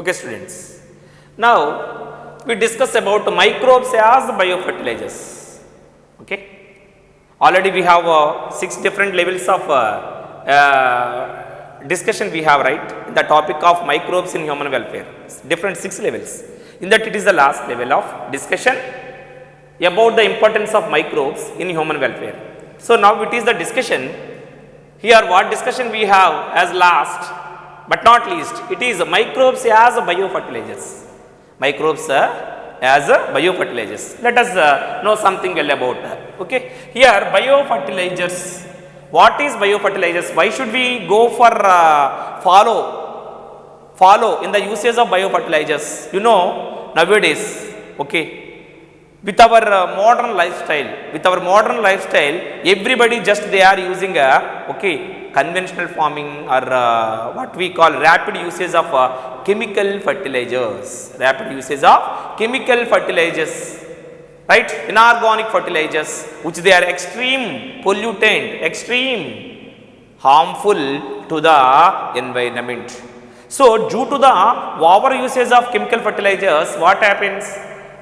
Okay students, now we discuss about microbes as biofertilizers. Okay, already we have 6 different levels of discussion we have, right, in the topic of microbes in human welfare, different 6 levels. In that it is the last level of discussion about the importance of microbes in human welfare. So now it is the discussion here. What discussion we have as last but not least, it is microbes as biofertilizers. Microbes as biofertilizers. Let us know something well about that. Okay, here biofertilizers. What is biofertilizers? Why should we go for follow in the usage of biofertilizers? You know, nowadays, okay, with our modern lifestyle, everybody just they are using conventional farming or what we call rapid usage of chemical fertilizers. Right, inorganic fertilizers, which they are extreme pollutant, extreme harmful to the environment. So due to the over usage of chemical fertilizers, what happens?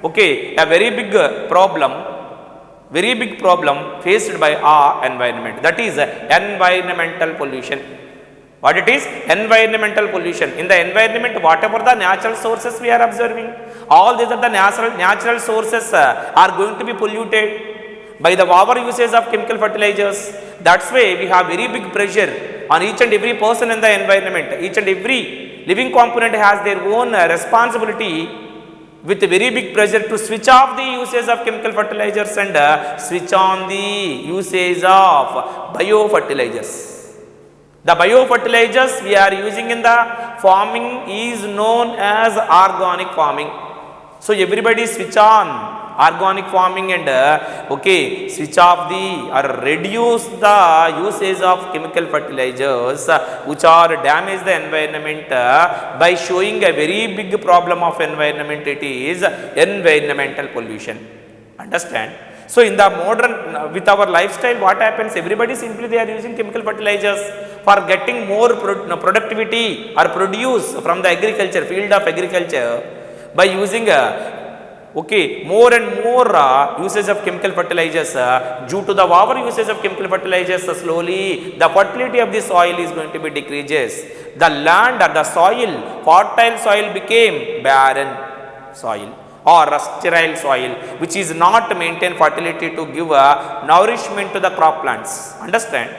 Okay, a very big problem faced by our environment, that is environmental pollution. What it is? Environmental pollution. In the environment, whatever the natural sources we are observing, all these are the natural sources are going to be polluted by the over usage of chemical fertilizers. That's why we have very big pressure on each and every person in the environment. Each and every living component has their own responsibility, with very big pressure to switch off the usage of chemical fertilizers and switch on the usage of biofertilizers. The biofertilizers we are using in the farming is known as organic farming. So everybody switch on organic farming and switch off the or reduce the usage of chemical fertilizers which are damage the environment by showing a very big problem of environment. It is environmental pollution. Understand? So in the modern, with our lifestyle, what happens? Everybody simply they are using chemical fertilizers for getting more productivity or produce from the agriculture, field of agriculture, by using more and more usage of chemical fertilizers. Due to the over usage of chemical fertilizers, slowly the fertility of the soil is going to be decreases. The land or the soil, fertile soil became barren soil or sterile soil, which is not maintain fertility to give nourishment to the crop plants. Understand?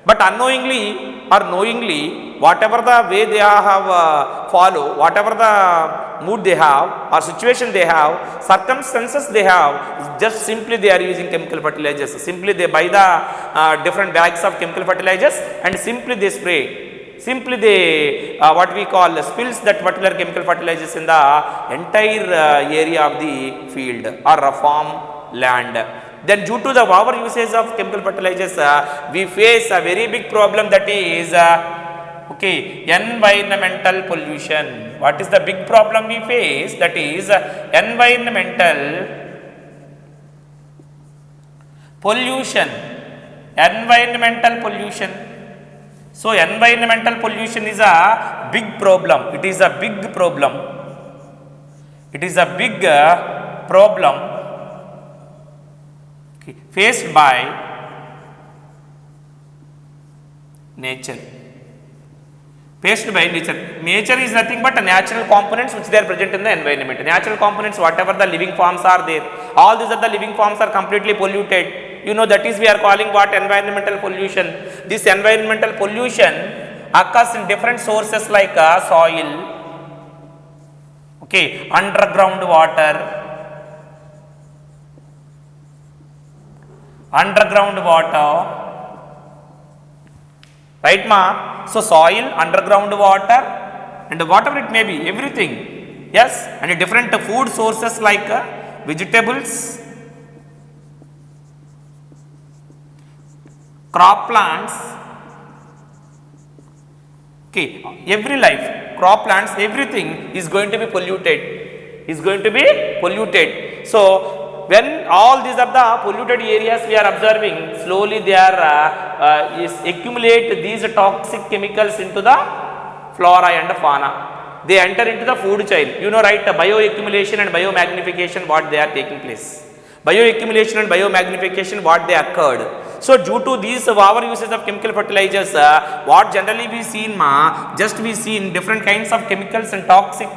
But unknowingly or knowingly, whatever the way they have follow, whatever the mood they have or situation they have, circumstances they have, just simply they are using chemical fertilizers. Simply they buy the different bags of chemical fertilizers and simply they spray. Simply they what we call spills that particular chemical fertilizers in the entire area of the field or farm land. Then due to the over usage of chemical fertilizers, we face a very big problem, that is environmental pollution. What is the big problem we face? That is environmental pollution. So environmental pollution is a big problem. It is a big problem faced by nature. Nature is nothing but natural components which they are present in the environment. Natural components, whatever the living forms are there, all these are the living forms are completely polluted. You know, that is we are calling what? Environmental pollution. This environmental pollution occurs in different sources like soil, underground water, right ma? So soil, underground water and whatever it may be, everything, yes, and different food sources like vegetables, crop plants, every life, crop plants, everything is going to be polluted. So when all these are the polluted areas we are observing, slowly they are accumulate these toxic chemicals into the flora and fauna. they enter into the food chain. You know, right? Bioaccumulation and biomagnification, what they are taking place. Bioaccumulation and biomagnification, what they occurred. So due to these our uses of chemical fertilizers, what generally we see in just we see in different kinds of chemicals and toxic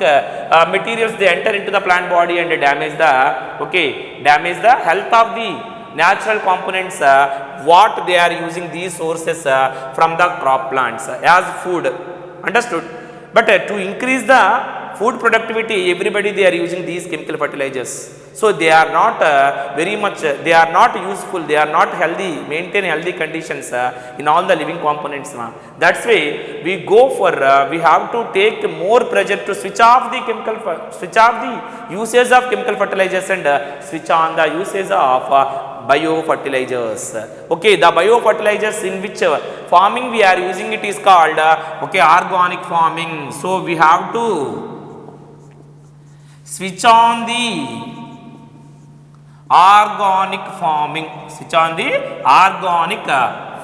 materials, they enter into the plant body and damage the health of the natural components, what they are using these sources from the crop plants as food. Understood? But to increase the food productivity, everybody they are using these chemical fertilizers. So they are not very much, they are not useful, they are not healthy, maintain healthy conditions in all the living components. That's why we go for, we have to take more pressure to switch off the usage of chemical fertilizers and switch on the usage of biofertilizers. Okay, the biofertilizers in which farming we are using it is called organic farming. So we have to switch on the organic farming. Switch on the organic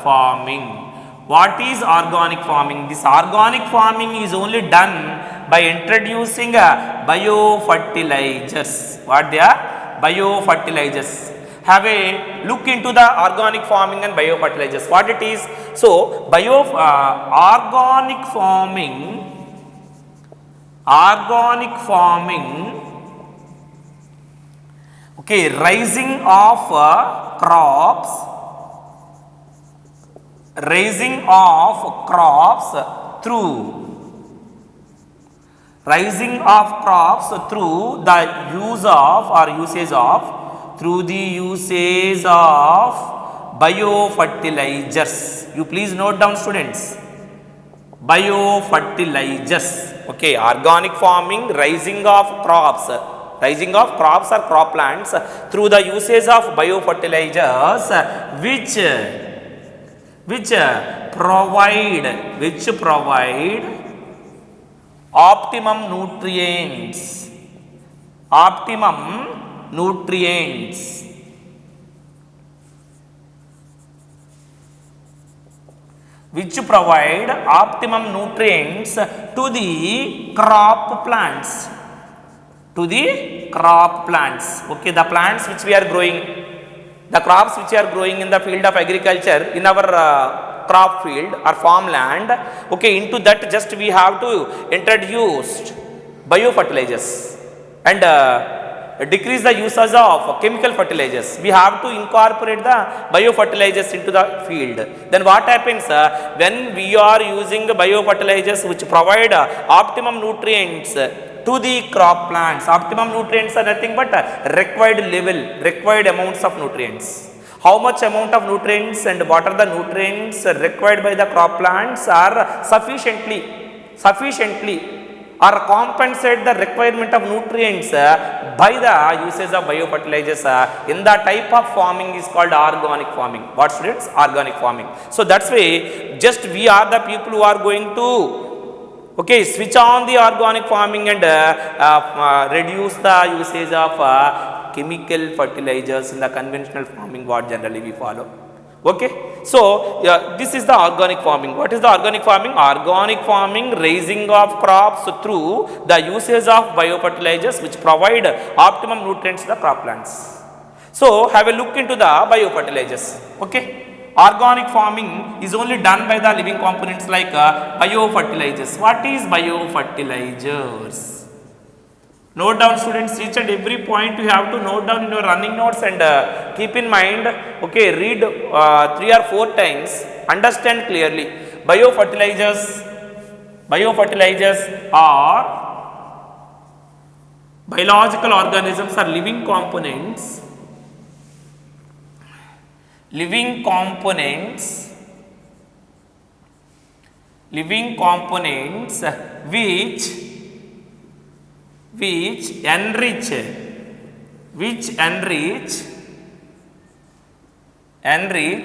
farming. What is organic farming? This organic farming is only done by introducing biofertilizers. What they are? Biofertilizers. Have a look into the organic farming and biofertilizers. What it is? So, organic farming. Okay, rising of crops through the use of or usage of biofertilizers. You please note down, students. Biofertilizers. Okay, organic farming, rising of crops or crop plants through the usage of biofertilizers, which provide optimum nutrients. Which provide optimum nutrients to the crop plants. Okay, the plants which we are growing, the crops which we are growing in the field of agriculture, in our crop field or farmland. Okay, into that just we have to introduce biofertilizers and decrease the usage of chemical fertilizers. We have to incorporate the biofertilizers into the field. Then what happens when we are using biofertilizers which provide optimum nutrients to the crop plants? Optimum nutrients are nothing but required amounts of nutrients. How much amount of nutrients and what are the nutrients required by the crop plants are sufficiently or compensate the requirement of nutrients by the usage of biofertilizers in the type of farming is called organic farming. What, students? Organic farming. So that's why just we are the people who are going to switch on the organic farming and reduce the usage of chemical fertilizers in the conventional farming what generally we follow. Okay, so this is the organic farming. What is the organic farming? Organic farming, raising of crops through the usage of biofertilizers which provide optimum nutrients to the crop plants. So have a look into the biofertilizers. Okay, organic farming is only done by the living components like biofertilizers. What is biofertilizers? Note down, students, each and every point you have to note down in your running notes and keep in mind. Okay, read 3 or 4 times, understand clearly. Biofertilizers are biological organisms or living components which enrich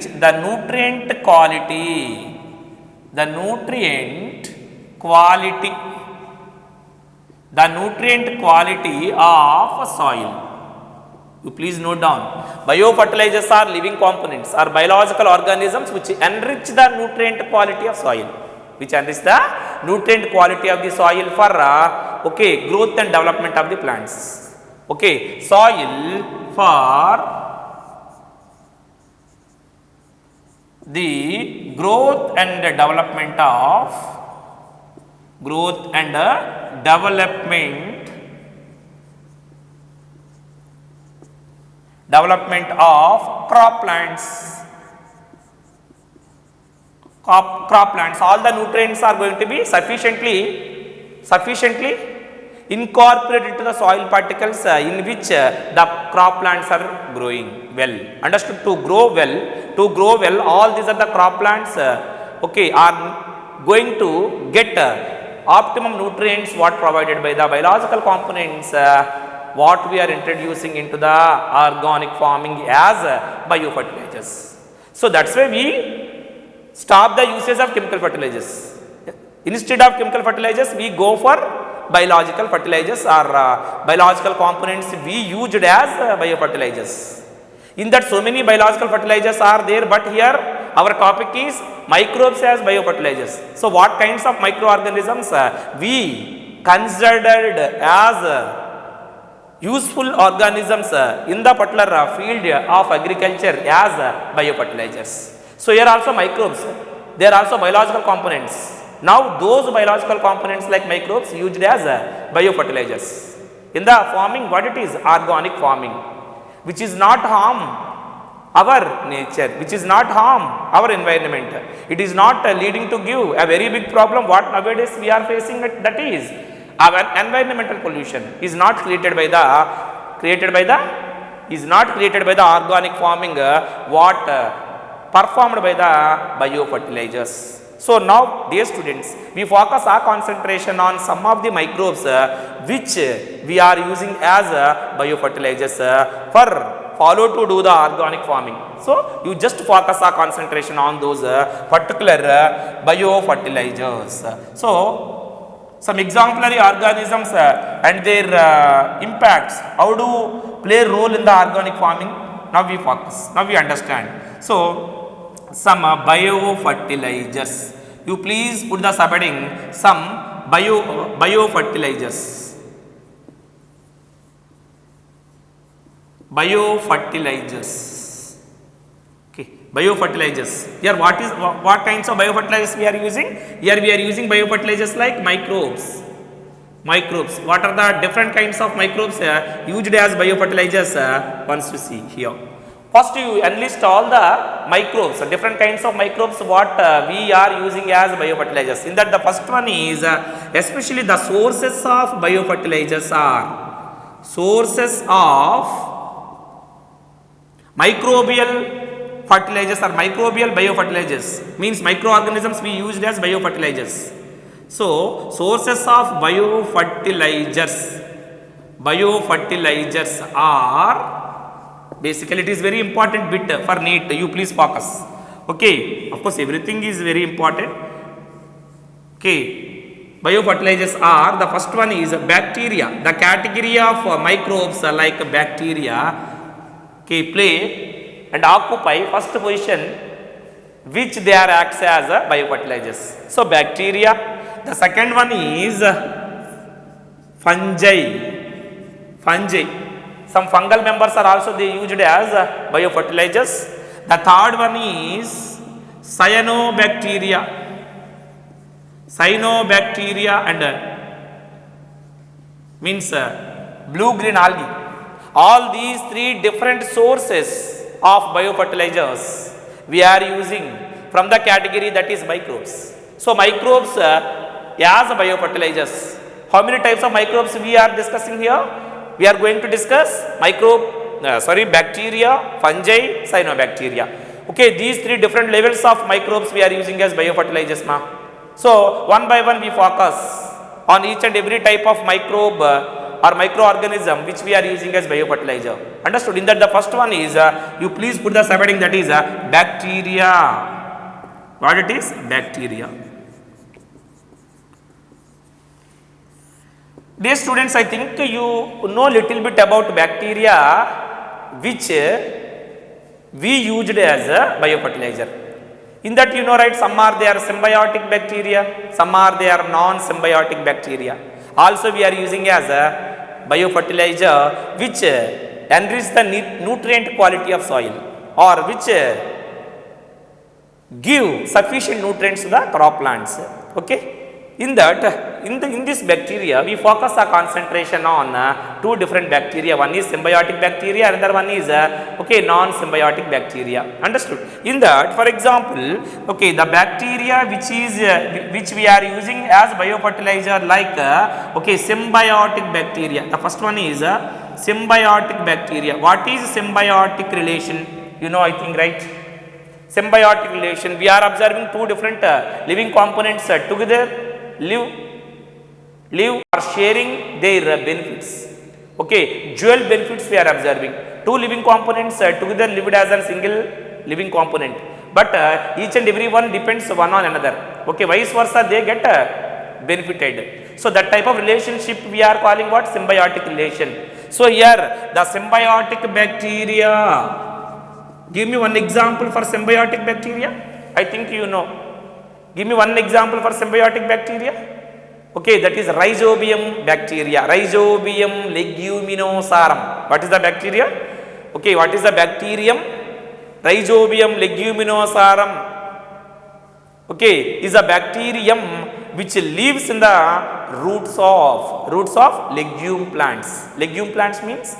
the nutrient quality of soil. You please note down. Biofertilizers are living components or biological organisms which enrich the nutrient quality of soil. Which enrich the nutrient quality of the soil for okay, growth and development of the plants. Okay, soil for the growth and development of development of crop plants. Crop plants, all the nutrients are going to be sufficiently incorporated into the soil particles in which the crop plants are growing well. Understood? To grow well, all these are the crop plants okay, are going to get optimum nutrients what provided by the biological components what we are introducing into the organic farming as biofertilizers. So that's why we stop the usage of chemical fertilizers. Instead of chemical fertilizers, we go for biological fertilizers or biological components we used as biofertilizers. In that, so many biological fertilizers are there, but here our topic is microbes as biofertilizers. So what kinds of microorganisms we considered as useful organisms in the particular field of agriculture as biofertilizers. So here also microbes, they are also biological components. Now those biological components like microbes used as biofertilizers. In the farming, what it is? Organic farming, which is not harm our nature, which is not harm our environment. It is not leading to give a very big problem what nowadays we are facing, that is our environmental pollution is not created by the organic farming what performed by the biofertilizers. So now, dear students, we focus our concentration on some of the microbes which we are using as biofertilizers for follow to do the organic farming. So you just focus our concentration on those particular biofertilizers. So some exemplary organisms and their impacts, how do play a role in the organic farming? Now we focus, now we understand. So some biofertilizers. You please put the subheading some biofertilizers. Biofertilizers. Okay, biofertilizers. Here what kinds of biofertilizers we are using? Here we are using biofertilizers like microbes. What are the different kinds of microbes used as biofertilizers? Once you see here. First you enlist all the microbes, different kinds of microbes what we are using as biofertilizers. In that the first one is especially the sources of biofertilizers are sources of microbial fertilizers or microbial biofertilizers, means microorganisms we used as biofertilizers. So sources of biofertilizers are basically, it is very important bit for NEET, you please focus. Okay, of course everything is very important. Okay, biofertilizers are, the first one is bacteria. The category of microbes like bacteria okay, play and occupy first position which they are acts as biofertilizers. So bacteria. The second one is fungi. Some fungal members are also they used as biofertilizers. The third one is cyanobacteria and means blue green algae. All these three different sources of biofertilizers we are using from the category that is microbes. So microbes as biofertilizers. How many types of microbes we are discussing here? We are going to discuss bacteria, fungi, cyanobacteria. Okay, these three different levels of microbes we are using as biofertilizers now. So one by one we focus on each and every type of microbe or microorganism which we are using as biofertilizer. Understood? In that the first one is you please put the subheading that is bacteria. What it is? Bacteria. Dear students, I think you know little bit about bacteria which we used as a biofertilizer. In that, you know, right, some are they are symbiotic bacteria, some are they are non-symbiotic bacteria. Also we are using as a biofertilizer which enrich the nutrient quality of soil, or which give sufficient nutrients to the crop plants. Okay. In that, in this bacteria, we focus our concentration on two different bacteria. One is symbiotic bacteria, another one is okay, non-symbiotic bacteria. Understood? In that, for example, okay, the bacteria which we are using as biofertilizer, like okay, symbiotic bacteria. The first one is symbiotic bacteria. What is symbiotic relation? You know, I think, right? Symbiotic relation. We are observing two different living components together. Live are sharing their benefits. Okay, dual benefits we are observing. Two living components together lived as a single living component, but each and every one depends one on another. Okay, vice versa, they get benefited. So that type of relationship we are calling what? Symbiotic relation. So here the symbiotic bacteria. Give me one example for symbiotic bacteria. I think you know. Give me one example for symbiotic bacteria. Okay, that is Rhizobium bacteria. Rhizobium leguminosarum. What is the bacteria? Okay, what is the bacterium? Rhizobium leguminosarum. Okay, is a bacterium which lives in the roots of legume plants. Legume plants means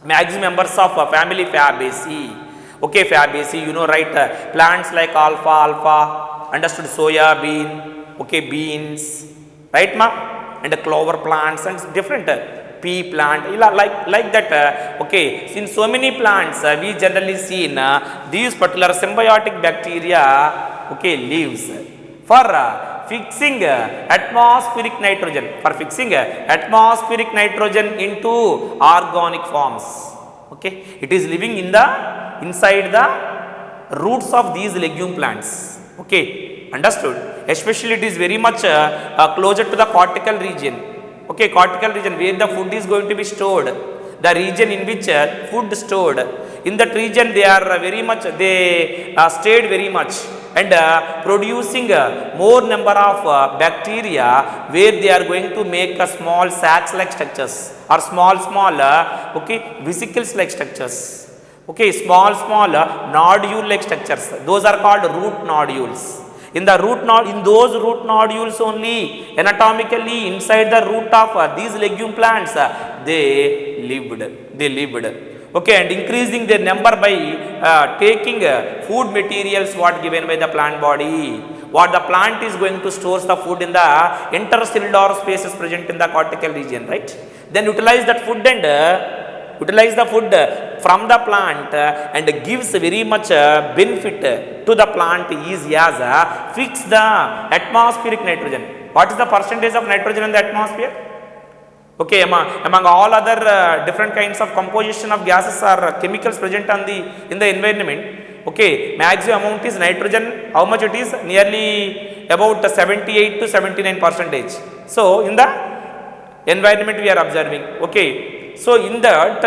maximum members of family Fabaceae. Okay, Fabaceae, you know, right? Plants like alfalfa, understood, soya bean, okay, beans, right, ma? And clover plants and different pea plant, like that. Okay, in so many plants we generally see in these particular symbiotic bacteria, okay, lives for fixing atmospheric nitrogen, into organic forms. Okay, it is living inside the roots of these legume plants. Okay, understood? Especially it is very much closer to the cortical region. Okay, cortical region where the food is going to be stored, the region in which food stored. In that region they are very much, they stayed very much and producing more number of bacteria, where they are going to make small sacs like structures, or small okay, vesicles like structures. Okay, small nodule like structures. Those are called root nodules. In those root nodules only, anatomically inside the root of these legume plants, they lived. Okay, and increasing their number by taking food materials what given by the plant body. What the plant is going to store the food in the intercellular spaces present in the cortical region, right? Then utilize that food and utilize the food from the plant and gives very much benefit to the plant is as fix the atmospheric nitrogen. What is the percentage of nitrogen in the atmosphere? Okay, among all other different kinds of composition of gases or chemicals present in the environment, okay, maximum amount is nitrogen. How much it is? Nearly about 78 to 79%. So in the environment we are observing. Okay, so in that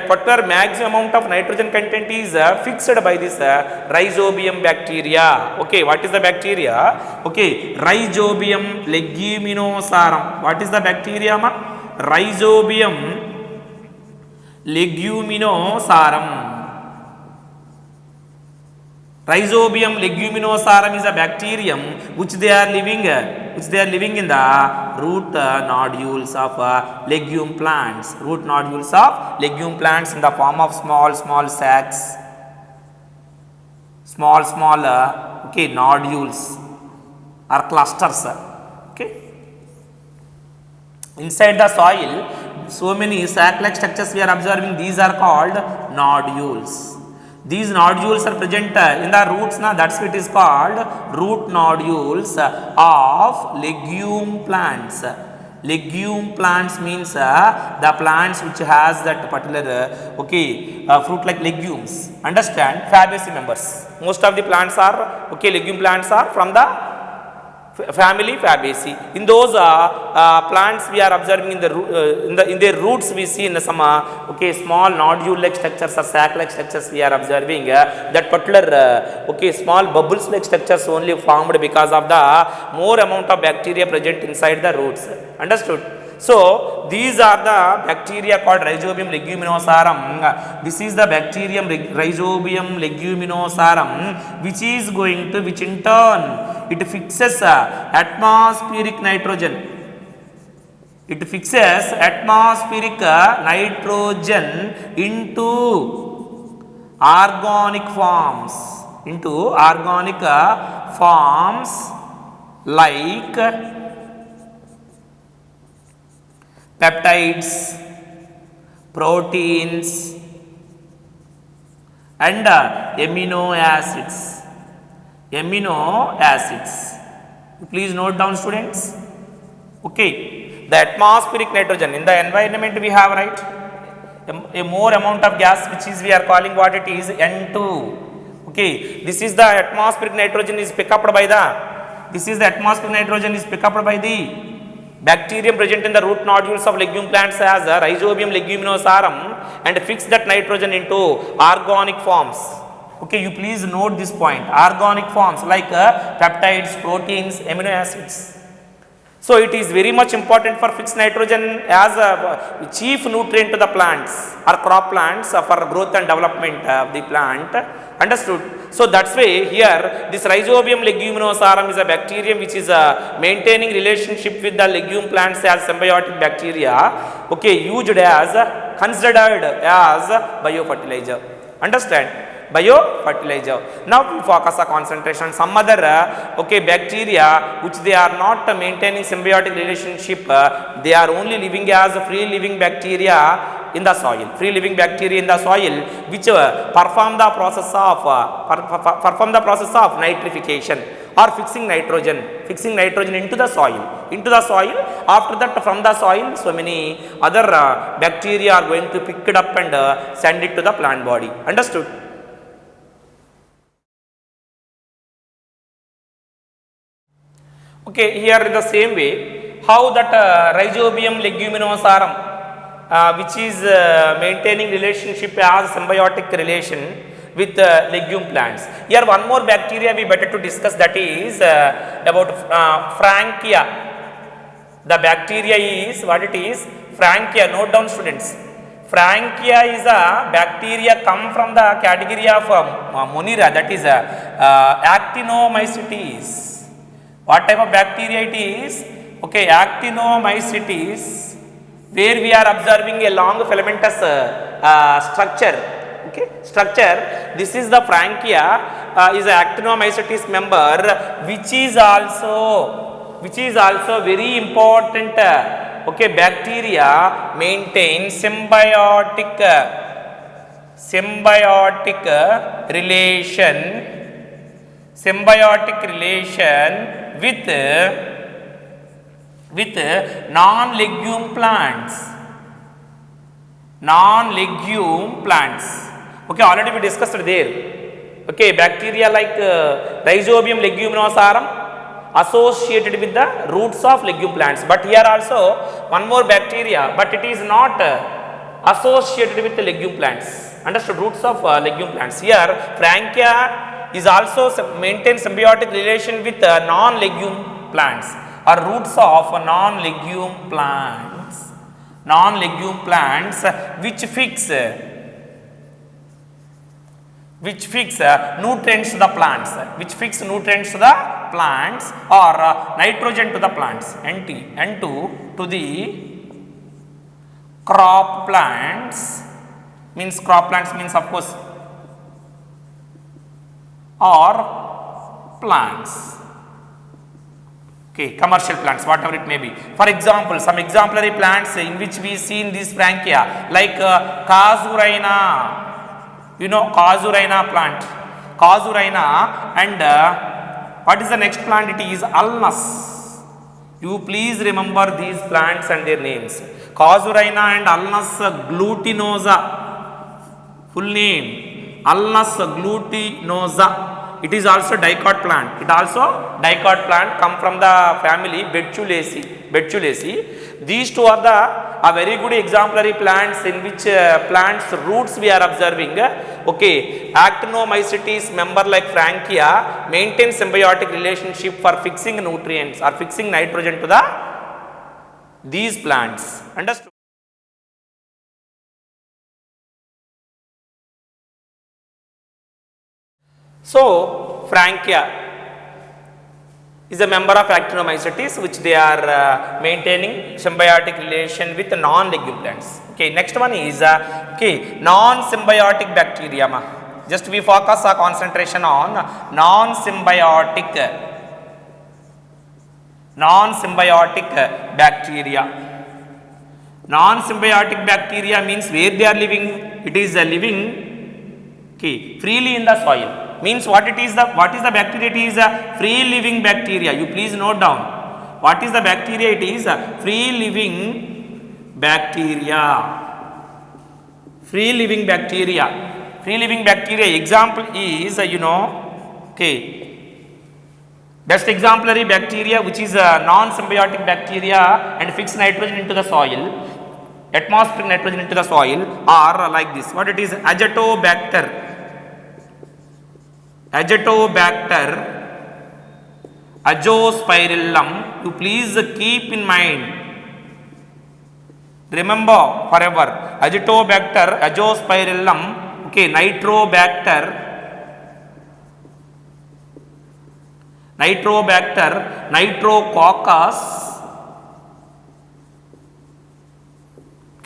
particular maximum amount of nitrogen content is fixed by this Rhizobium bacteria. Okay, what is the bacteria? Okay, Rhizobium leguminosarum. What is the bacteria, ma? Rhizobium leguminosarum. Rhizobium leguminosarum is a bacterium which they are living in the root nodules of legume plants. Root nodules of legume plants in the form of small sacs, small okay, nodules or clusters. Okay, inside the soil, so many sac-like structures we are observing. These are called nodules. These nodules are present in the roots. Now that's what it is called root nodules of legume plants. Legume plants means the plants which has that particular okay, fruit like legumes. Understand? Fabaceae members. Most of the plants are okay, legume plants are from the family Fabaceae. In those plants we are observing in the in their roots we see in some okay small nodule like structures or sac like structures we are observing that particular okay small bubbles like structures only formed because of the more amount of bacteria present inside the roots. Understood? So these are the bacteria called Rhizobium leguminosarum. This is the bacterium Rhizobium leguminosarum which is going to, which in turn it fixes atmospheric nitrogen. It fixes atmospheric nitrogen into organic forms. Into organic forms like peptides, proteins and amino acids. Amino acids. Please note down, students. Okay, the atmospheric nitrogen in the environment we have, right, a more amount of gas which is we are calling what it is N2. Okay, this is the atmospheric nitrogen is picked up by the, this is the atmospheric nitrogen is picked up by the bacterium present in the root nodules of legume plants as Rhizobium leguminosarum and fix that nitrogen into organic forms. Okay, you please note this point, organic forms like peptides, proteins, amino acids. So it is very much important for fixed nitrogen as a chief nutrient to the plants or crop plants for growth and development of the plant. Understood? So that's why here this Rhizobium leguminosarum is a bacterium which is maintaining relationship with the legume plants as symbiotic bacteria. Okay, used as, considered as biofertilizer. Understand? Biofertilizer. Now we focus on concentration. Some other okay bacteria which they are not maintaining symbiotic relationship, they are only living as free living bacteria in the soil. Free living bacteria in the soil which perform the process of nitrification or fixing nitrogen into the soil. After that, from the soil, so many other bacteria are going to pick it up and send it to the plant body. Understood? Okay, here in the same way, how that Rhizobium leguminosarum which is maintaining relationship as symbiotic relation with legume plants. Here one more bacteria we better to discuss, that is about Frankia. The bacteria is, what it is? Frankia. Note down, students. Frankia is a bacteria come from the category of Monera, that is Actinomycetes. What type of bacteria it is? Okay, Actinomycetes, where we are observing a long filamentous structure. Okay, structure. This is the Frankia, is a Actinomycetes member, which is also very important. Okay, bacteria maintain symbiotic relation with non-legume plants. Okay, already we discussed there. Okay, bacteria like Rhizobium leguminosarum associated with the roots of legume plants. But here also one more bacteria, but it is not associated with the legume plants. Understood? Roots of legume plants. Here Frankia is also maintain symbiotic relation with non-legume plants or roots of non-legume plants which fix nutrients to the plants, or nitrogen to the plants, N2 to the crop plants, means of course, or plants. Okay, commercial plants, whatever it may be. For example, some exemplary plants in which we see in this Frankia like Casuarina. You know Casuarina plant. And what is the next plant? It is Ulmus. You please remember these plants and their names. Casuarina and Ulmus glutinosa. Full name Ulmus glutinosa. It is also dicot plant. It also dicot plant come from the family Betulaceae. Betulaceae. These two are the very good exemplary plants in which plants roots we are observing. Okay, Actinomycetes member like Frankia maintain symbiotic relationship for fixing nutrients or fixing nitrogen to the these plants. Understood? So, Frankia is a member of Actinomycetes which they are maintaining symbiotic relation with non-legume plants. Okay, next one is non-symbiotic bacteria. Just we focus our concentration on non-symbiotic bacteria. Non-symbiotic bacteria means where they are living. It is living freely in the soil. Means what is the bacteria? It is a free living bacteria. You please note down. What is the bacteria? It is a free living bacteria. Free living bacteria. Free living bacteria example is best exemplary bacteria which is a non-symbiotic bacteria and fix nitrogen into the soil, atmospheric nitrogen into the soil, are like this. What it is? Azotobacter azospirillum. You please keep in mind, remember forever, Azotobacter azospirillum. Okay, Nitrobacter Nitrococcus,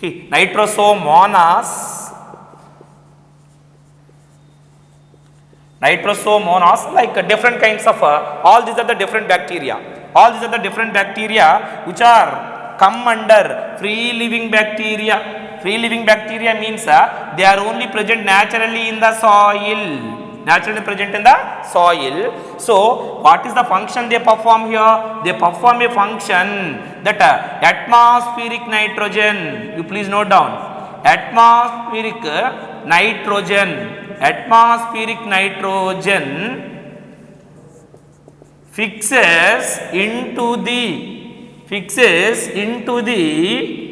Nitrosomonas, like different kinds of all these are the different bacteria. All these are the different bacteria which are come under free living bacteria. Free living bacteria means they are only present naturally in the soil. So what is the function they perform here? They perform a function that atmospheric nitrogen, you please note down, atmospheric nitrogen fixes into the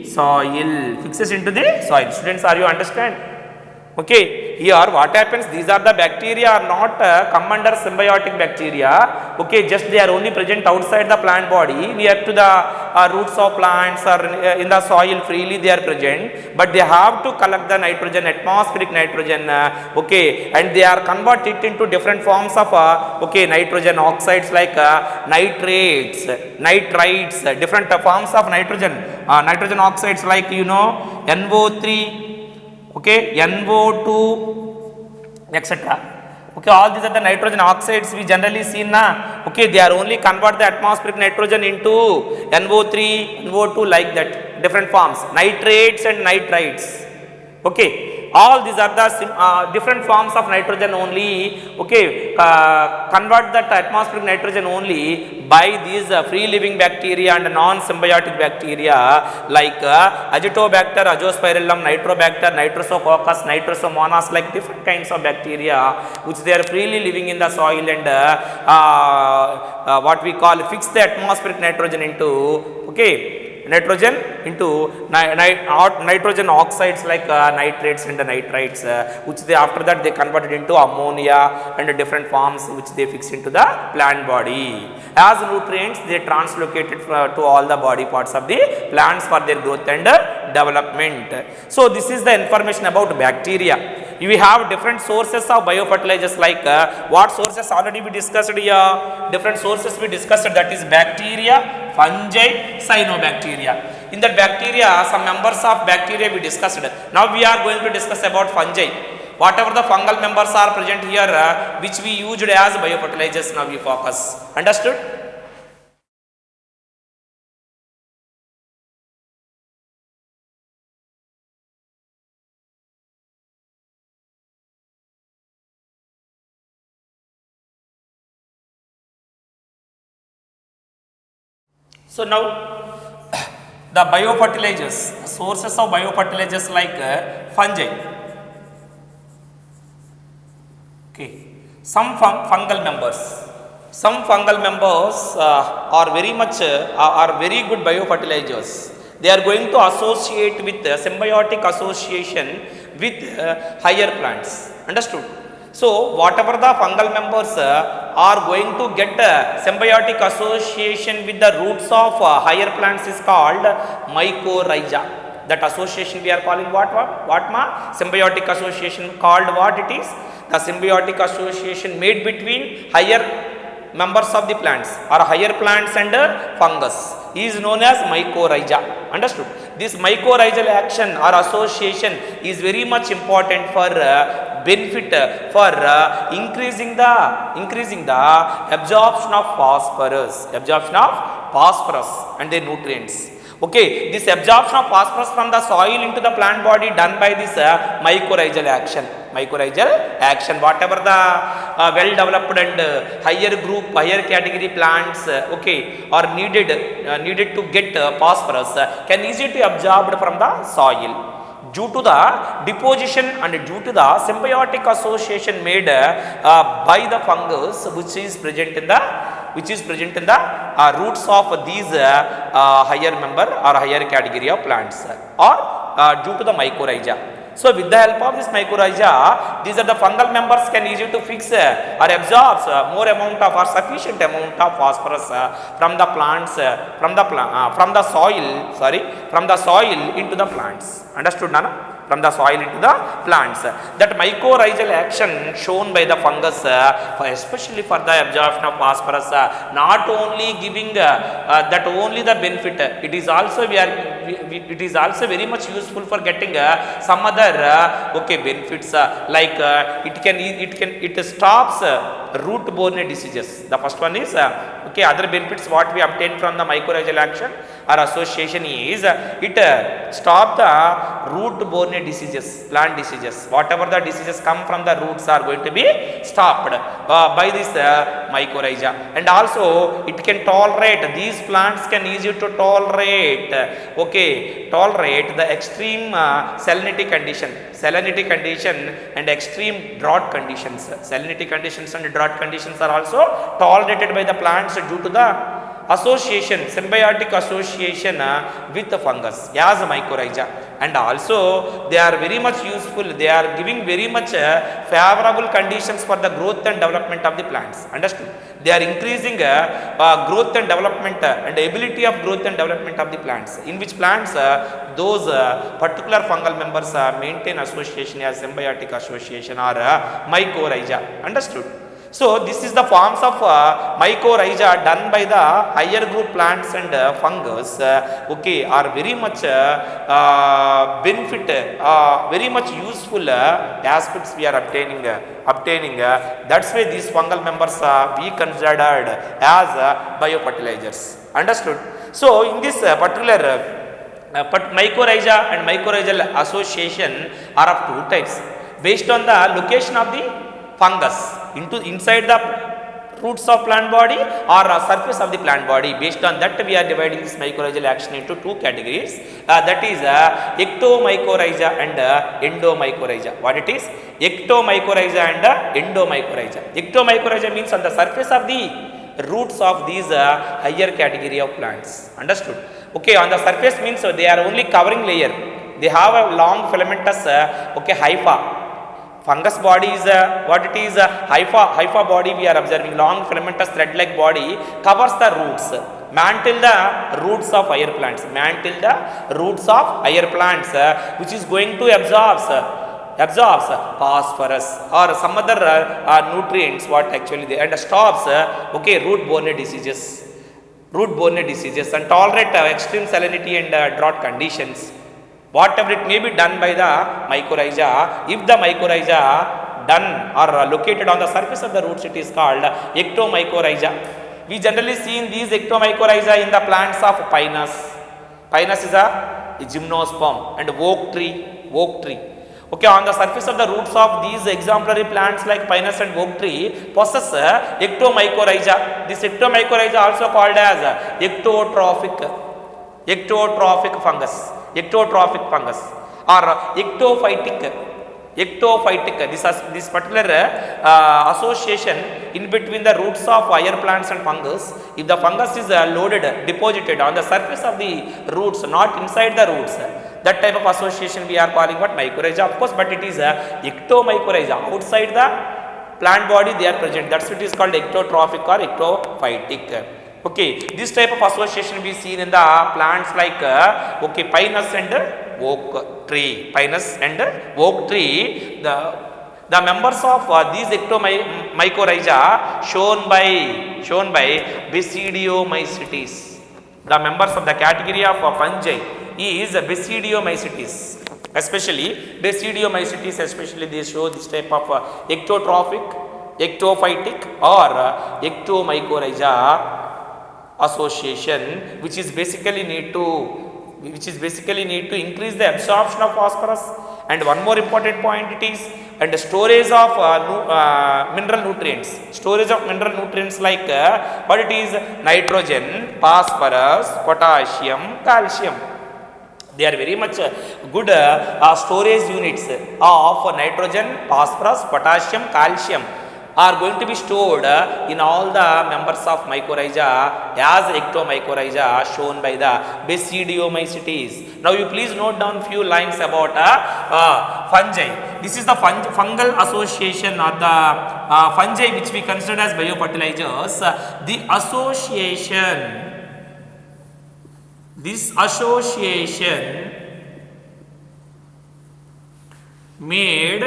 soil. Students, are you understand? Okay, here what happens, these are the bacteria are not come under symbiotic bacteria. Okay, just they are only present outside the plant body, near to the roots of plants or in the soil freely they are present, but they have to collect the nitrogen, atmospheric nitrogen, okay, and they are converted into different forms of nitrogen oxides like nitrates, nitrites, different forms of nitrogen oxides like NO3, okay, NO2, etc. Okay, all these are the nitrogen oxides we generally see na. Okay, they are only convert the atmospheric nitrogen into NO3, NO2, like that, different forms, nitrates and nitrites. Okay, all these are the different forms of nitrogen only. Okay, convert that atmospheric nitrogen only by these free living bacteria and non-symbiotic bacteria like Azotobacter azospirillum, Nitrobacter, Nitrosococcus, Nitrosomonas, like different kinds of bacteria which they are freely living in the soil and what we call fix the atmospheric nitrogen into nitrogen into nitrogen oxides like nitrates and nitrites, which they after that they converted into ammonia and different forms which they fix into the plant body. As nutrients they translocated to all the body parts of the plants for their growth and development. So this is the information about bacteria. We have different sources of biofertilizers like what sources already we discussed here. Different sources we discussed, that is bacteria, fungi, cyanobacteria. In that bacteria, some members of bacteria we discussed. Now we are going to discuss about fungi. Whatever the fungal members are present here, which we used as biofertilizers, now we focus. Understood? So now the biofertilizers, sources of biofertilizers like fungi. Okay, Some fungal members. Some fungal members are very much are very good biofertilizers. They are going to associate with symbiotic association with higher plants. Understood? So whatever the fungal members are going to get symbiotic association with the roots of higher plants is called mycorrhiza. That association we are calling what ma? Symbiotic association called what it is? The symbiotic association made between higher members of the plants or higher plants and fungus is known as mycorrhiza. Understood? This mycorrhizal action or association is very much important for benefit for increasing the absorption of phosphorus and their nutrients. Okay, this absorption of phosphorus from the soil into the plant body done by this mycorrhizal action. Whatever the well developed and higher category plants okay are needed to get phosphorus can easily absorbed from the soil due to the deposition and due to the symbiotic association made by the fungus which is present in the roots of these higher member or higher category of plants or due to the mycorrhiza. So with the help of this mycorrhiza, these are the fungal members can easily to fix or absorb more amount of or sufficient amount of phosphorus from the plants from the soil into the plants. Understood, Nana? From the soil into the plants. That mycorrhizal action shown by the fungus especially for the absorption of phosphorus not only giving that only the benefit, it is also very much useful for getting some other benefits like it stops root-borne diseases. The first one is other benefits what we obtain from the mycorrhizal action or association is it stop the root-borne diseases, plant diseases. Whatever the diseases come from the roots are going to be stopped by this mycorrhiza. And also it can tolerate, these plants can easy to tolerate the extreme salinity condition and extreme drought conditions. Salinity conditions and drought conditions are also tolerated by the plants due to the symbiotic association with the fungus as mycorrhiza. And also they are very much useful, they are giving very much favorable conditions for the growth and development of the plants. Understood? They are increasing growth and development and ability of growth and development of the plants, in which plants those particular fungal members maintain association as symbiotic association or mycorrhiza. Understood? So this is the forms of mycorrhiza done by the higher group plants and fungus are very much benefit very much useful aspects we are obtaining. That's why these fungal members we considered as biofertilizers. Understood? So in this particular mycorrhiza and mycorrhizal association are of two types based on the location of the fungus inside the roots of plant body or surface of the plant body. Based on that we are dividing this mycorrhizal action into two categories, that is ectomycorrhiza and endomycorrhiza. What it is? Ectomycorrhiza and endomycorrhiza. Ectomycorrhiza means on the surface of the roots of these higher category of plants. Understood? Okay, on the surface means they are only covering layer, they have a long filamentous hypha. Fungus body is what it is, hypha body we are observing, long filamentous thread like body covers the roots, mantle the roots of higher plants, which is going to absorbs phosphorus or some other nutrients what actually they, and stops root-borne diseases and tolerate extreme salinity and drought conditions. Whatever it may be done by the mycorrhiza, if the mycorrhiza done or located on the surface of the roots, it is called ectomycorrhiza. We generally see in these ectomycorrhiza in the plants of pinus. Pinus is a gymnosperm and oak tree. Okay, on the surface of the roots of these exemplary plants like pinus and oak tree possess ectomycorrhiza. This ectomycorrhiza also called as ectotrophic fungus or ectophytic, this particular association in between the roots of higher plants and fungus. If the fungus is loaded, deposited on the surface of the roots, not inside the roots, that type of association we are calling what? Mycorrhiza, of course, but it is ectomycorrhiza. Outside the plant body they are present. That's what is called ectotrophic or ectophytic. Okay, this type of association we seen in the plants like okay, pinus and oak tree. Pinus and oak tree, the members of these ectomycorrhiza shown by Basidiomycetes. The members of the category of fungi is Basidiomycetes. Especially Basidiomycetes, especially they show this type of ectotrophic, ectophytic or ectomycorrhiza association, which is basically need to increase the absorption of phosphorus, and one more important point it is, and the storage of mineral nutrients like what it is, nitrogen, phosphorus, potassium, calcium. They are very much good storage units of nitrogen, phosphorus, potassium, calcium are going to be stored in all the members of mycorrhiza as ectomycorrhiza shown by the Basidiomycetes. Now you please note down few lines about fungi. This is the fungal association or the fungi which we consider as biofertilizers. This association made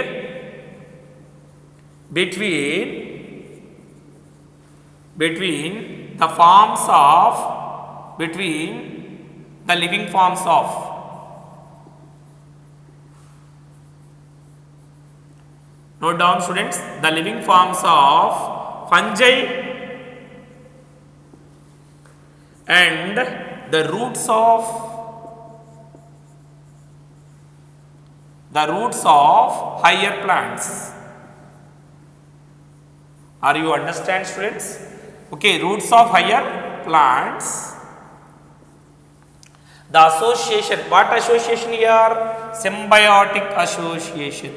between the forms of the living forms of note down students, the living forms of fungi and the roots of higher plants. Are you understand students? Okay, roots of higher plants. The association, what association here? Symbiotic association.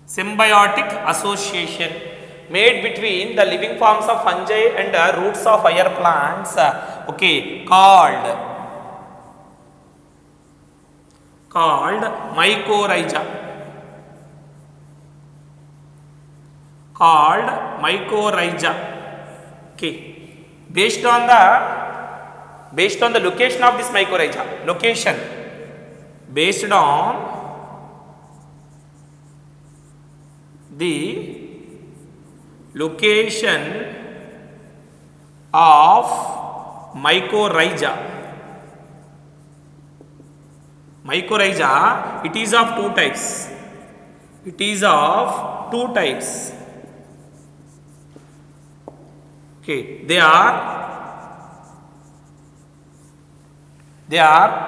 Symbiotic association made between the living forms of fungi and roots of higher plants, okay, called mycorrhiza. Okay, based on the location of this mycorrhiza, based on the location of mycorrhiza, it is of two types. Okay, they are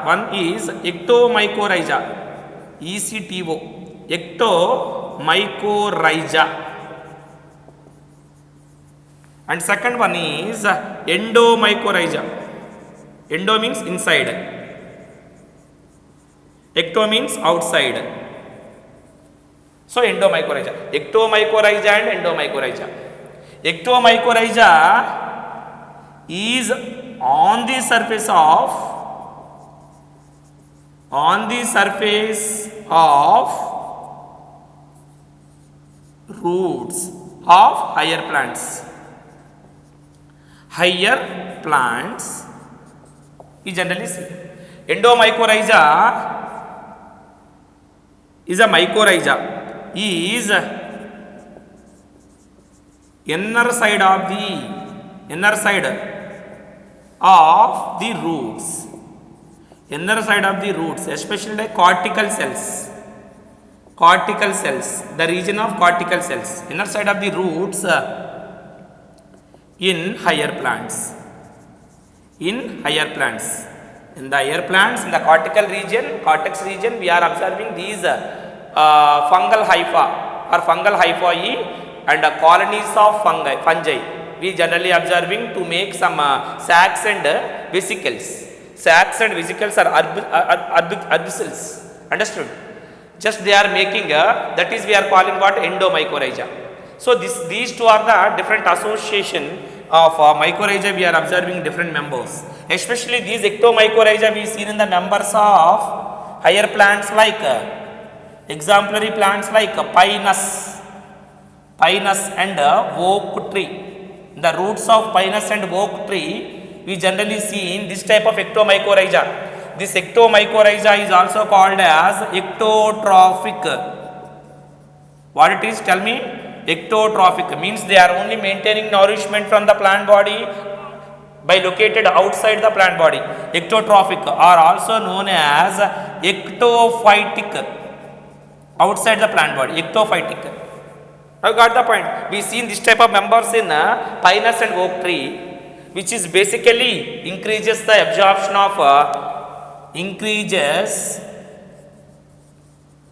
one is ectomycorrhiza, ECTO, ectomycorrhiza, and second one is endomycorrhiza. Endo means inside, ecto means outside. So endomycorrhiza, ectomycorrhiza and endomycorrhiza. Ectomycorrhiza is on the surface of roots of higher plants. We generally see endomycorrhiza is a mycorrhiza is inner side of the roots, especially the cortical cells, the region of cortical cells, inner side of the roots in higher plants. In the higher plants, in the cortex region, we are observing these fungal hypha or fungal hyphoi and colonies of fungi. We generally observing to make some sacs and vesicles. Sacs and vesicles are herbicils. Understood? Just they are making that is we are calling what endomycorrhiza. So these two are the different association of mycorrhiza we are observing different members. Especially these ectomycorrhiza we seen in the members of higher plants like exemplary plants like pinus and oak tree. In the roots of pinus and oak tree we generally see in this type of ectomycorrhiza. This ectomycorrhiza is also called as ectotrophic. What it is? Tell me. Ectotrophic means they are only maintaining nourishment from the plant body by located outside the plant body. Ectotrophic are also known as ectophytic. Outside the plant body, ectophytic. I got the point. We seen this type of members in pinus and oak tree, which is basically increases the absorption of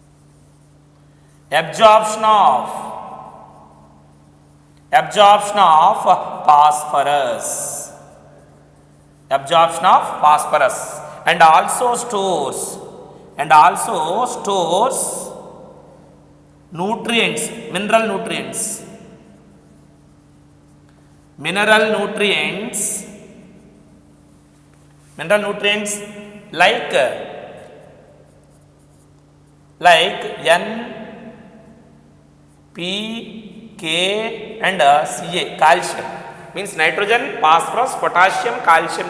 absorption of phosphorus, and also stores nutrients, mineral nutrients like N, P, K and Ca, calcium. Means nitrogen, phosphorus, potassium, calcium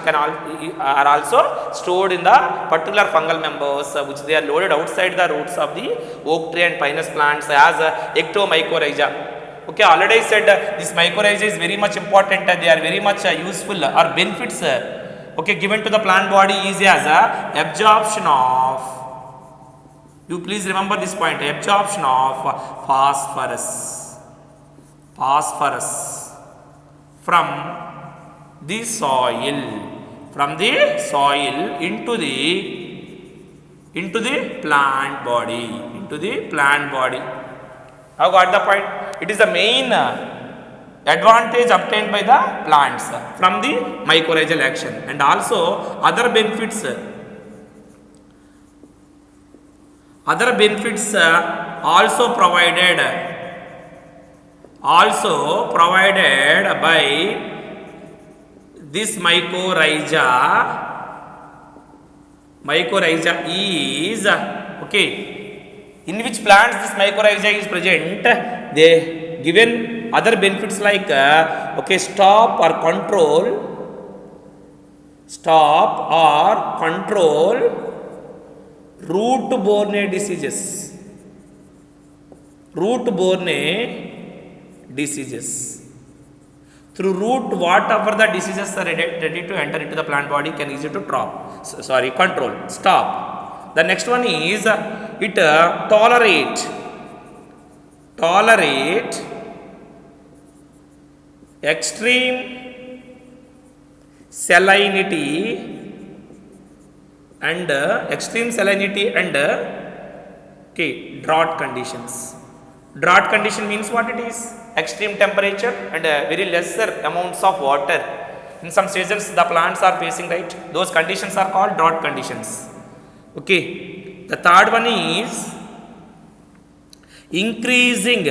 are also stored in the particular fungal members which they are loaded outside the roots of the oak tree and pinus plants as ectomycorrhiza. Okay, already I said this mycorrhiza is very much important. They are very much useful or benefits okay given to the plant body is as absorption of, you please remember this point, absorption of phosphorus from the soil into the plant body. Have got the point? It is the main advantage obtained by the plants from the mycorrhizal action, and also other benefits also provided by this mycorrhiza is okay. In which plants this mycorrhiza is present, they given other benefits like okay, stop or control root-borne diseases. Through root, whatever the diseases are ready to enter into the plant body can easy to control, stop. The next one is it tolerate extreme salinity and okay, drought conditions. Drought condition means what it is? Extreme temperature and very lesser amounts of water. In some seasons the plants are facing, right? Those conditions are called drought conditions. Okay. The third one is increasing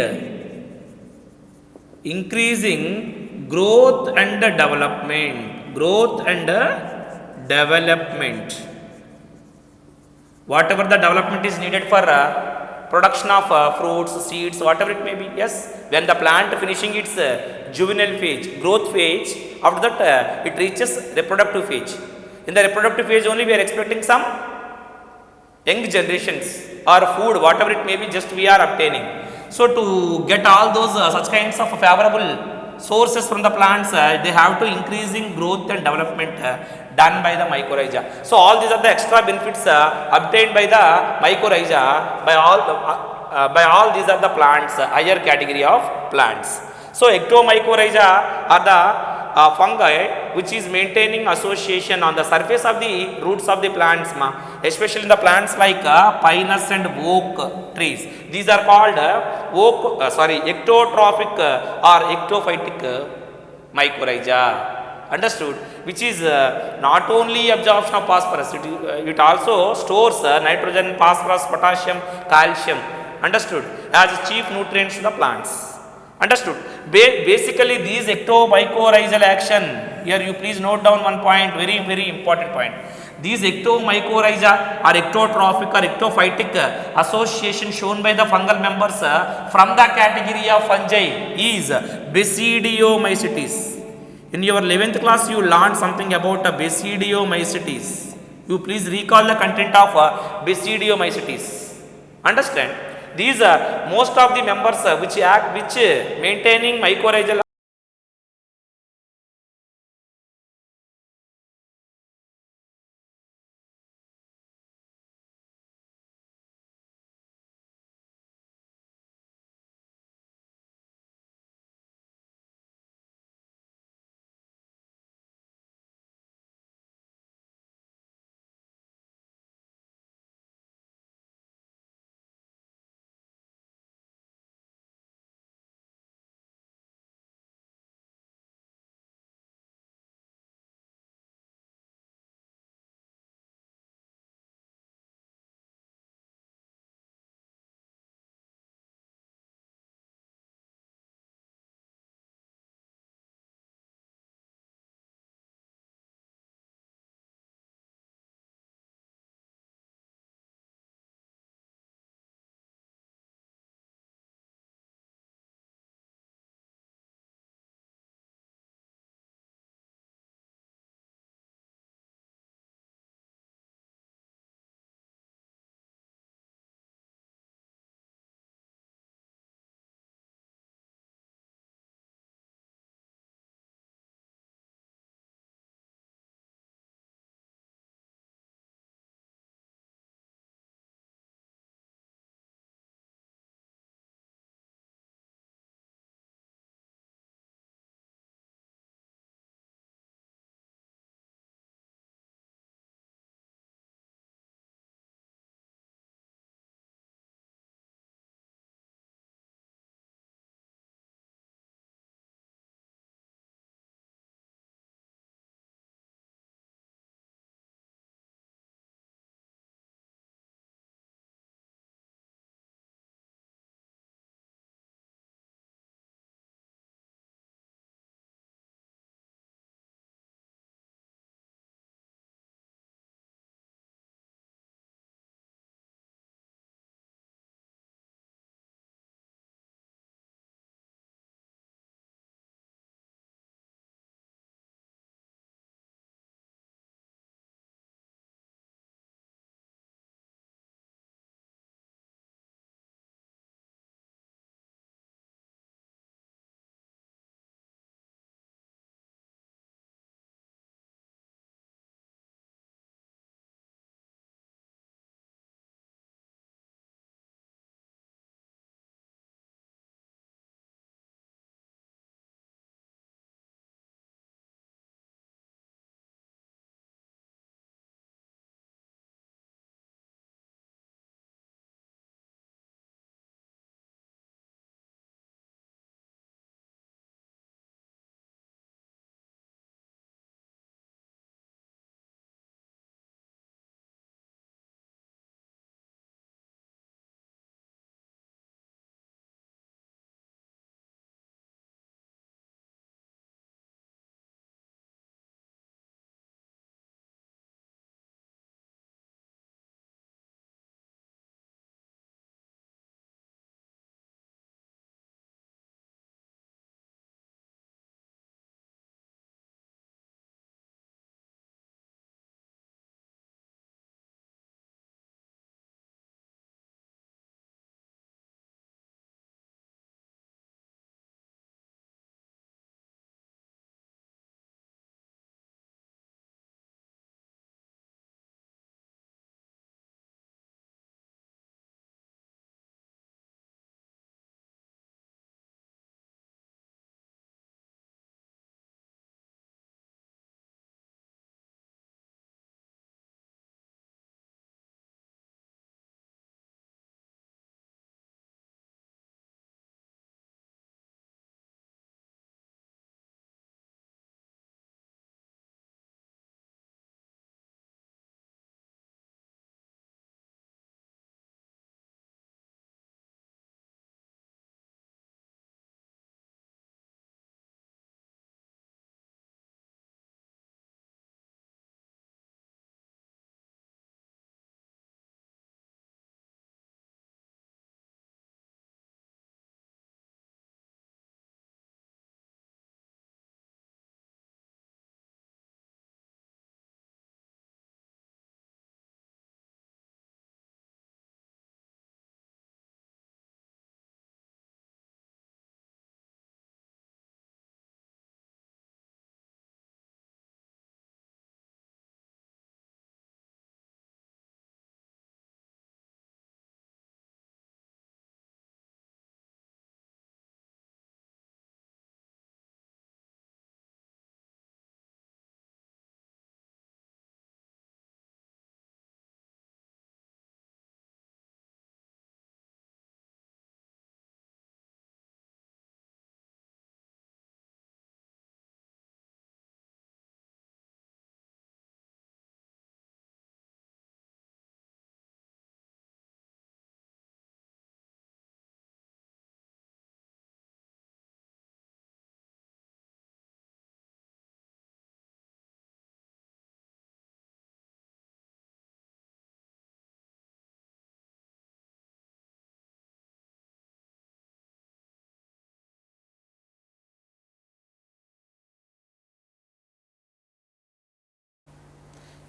growth and development. Whatever the development is needed for production of fruits, seeds, whatever it may be. Yes, when the plant finishing its juvenile phase, growth phase, after that it reaches reproductive phase. In the reproductive phase only we are expecting some young generations or food, whatever it may be, just we are obtaining. So to get all those such kinds of favorable sources from the plants, they have to increasing growth and development done by the mycorrhiza. So all these are the extra benefits obtained by the mycorrhiza by all these are the plants, higher category of plants. So ectomycorrhiza are the fungi which is maintaining association on the surface of the roots of the plants, especially in the plants like pinus and oak trees. These are called ectotrophic or ectophytic mycorrhiza. Understood? which is not only absorption of phosphorus, it also stores nitrogen, phosphorus, potassium, calcium, understood, as chief nutrients to the plants. Understood. Basically, these ectomycorrhizal action, here you please note down one point, very, very important point. These ectomycorrhiza or ectotrophic or ectophytic association shown by the fungal members from the category of fungi is Basidiomycetes. In your 11th class, you learned something about Basidiomycetes. You please recall the content of Basidiomycetes. Understand? These are most of the members which maintaining mycorrhizal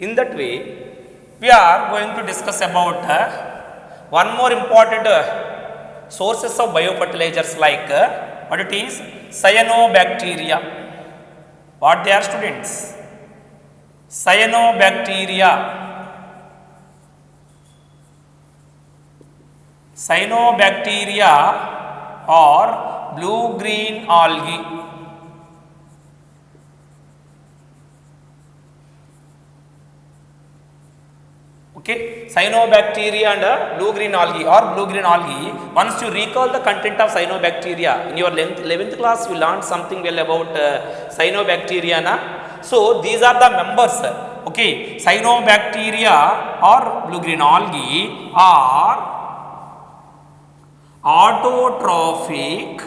In that way, we are going to discuss about one more important sources of biofertilizers like what it is cyanobacteria. What they are, students? Cyanobacteria. Cyanobacteria or blue-green algae. Okay, cyanobacteria and blue-green algae or blue-green algae. Once you recall the content of cyanobacteria in your 11th class, you learned something well about cyanobacteria. Na? So these are the members. Okay, cyanobacteria or blue-green algae are autotrophic.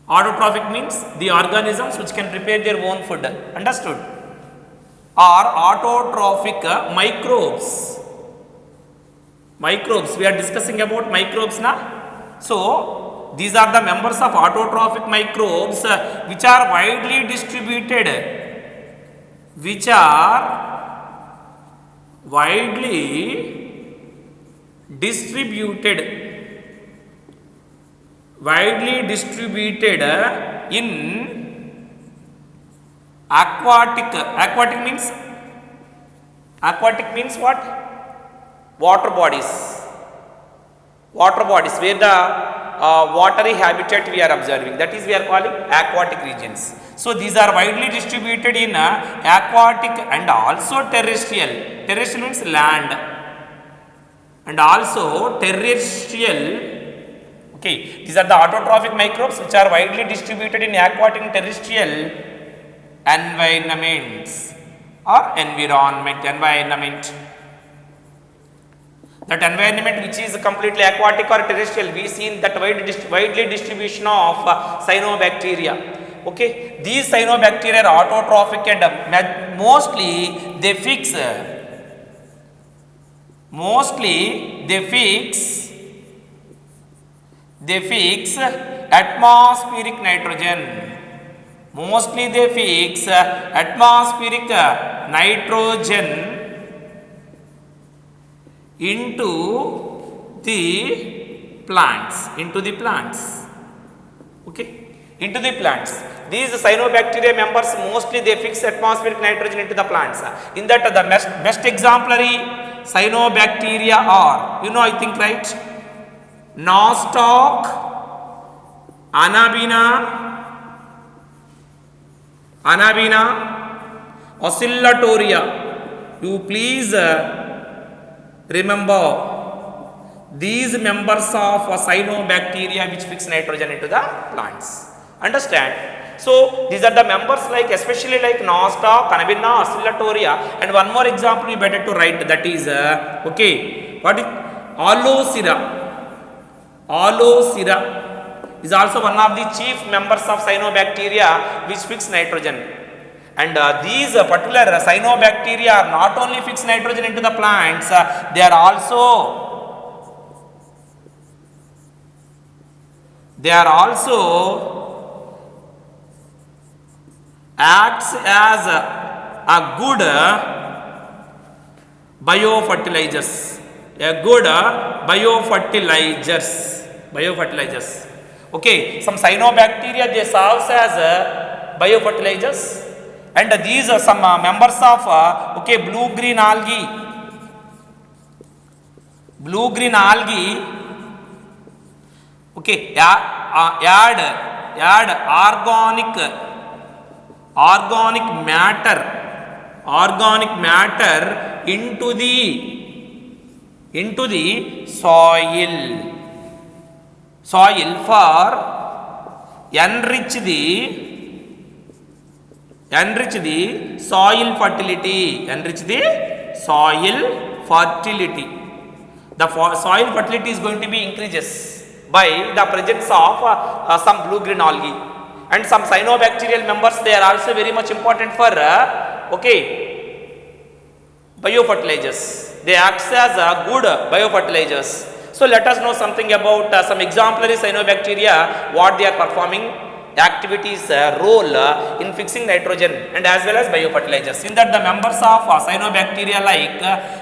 Autotrophic means the organisms which can prepare their own food. Understood? Are autotrophic microbes. Microbes, we are discussing about microbes now. So these are the members of autotrophic microbes which are widely distributed. Which are widely distributed. Widely distributed in aquatic. Aquatic means what? Water bodies. Water bodies where the watery habitat we are observing, that is we are calling aquatic regions. So these are widely distributed in aquatic and also terrestrial. Terrestrial means land and also terrestrial. Okay, these are the autotrophic microbes which are widely distributed in aquatic and terrestrial environments or environment. That environment which is completely aquatic or terrestrial, we see in that widely distribution of cyanobacteria. Okay, these cyanobacteria are autotrophic and mostly they fix atmospheric nitrogen. Mostly they fix atmospheric nitrogen into the plants. Okay, into the plants. These cyanobacteria members mostly they fix atmospheric nitrogen into the plants. In that the best exemplary cyanobacteria are, you know, I think, right? Nostoc, Anabaena, oscillatoria. You please remember these members of cyanobacteria which fix nitrogen into the plants. Understand? So these are the members like especially like Nostoc, Anabaena, oscillatoria, and one more example you better to write, that is okay, what is Alocera is also one of the chief members of cyanobacteria which fix nitrogen. And these particular cyanobacteria are not only fix nitrogen into the plants, they are also acts as a good biofertilizers. Okay, some cyanobacteria they serve as biofertilizers, and these are some members of okay, blue-green algae. Okay, add organic matter into the soil for enrich the soil fertility. The soil fertility is going to be increases by the presence of some blue-green algae. And some cyanobacterial members, they are also very much important for okay, biofertilizers. They act as good biofertilizers. So let us know something about some exemplary cyanobacteria, what they are performing activities role in fixing nitrogen and as well as biofertilizers. In that the members of cyanobacteria like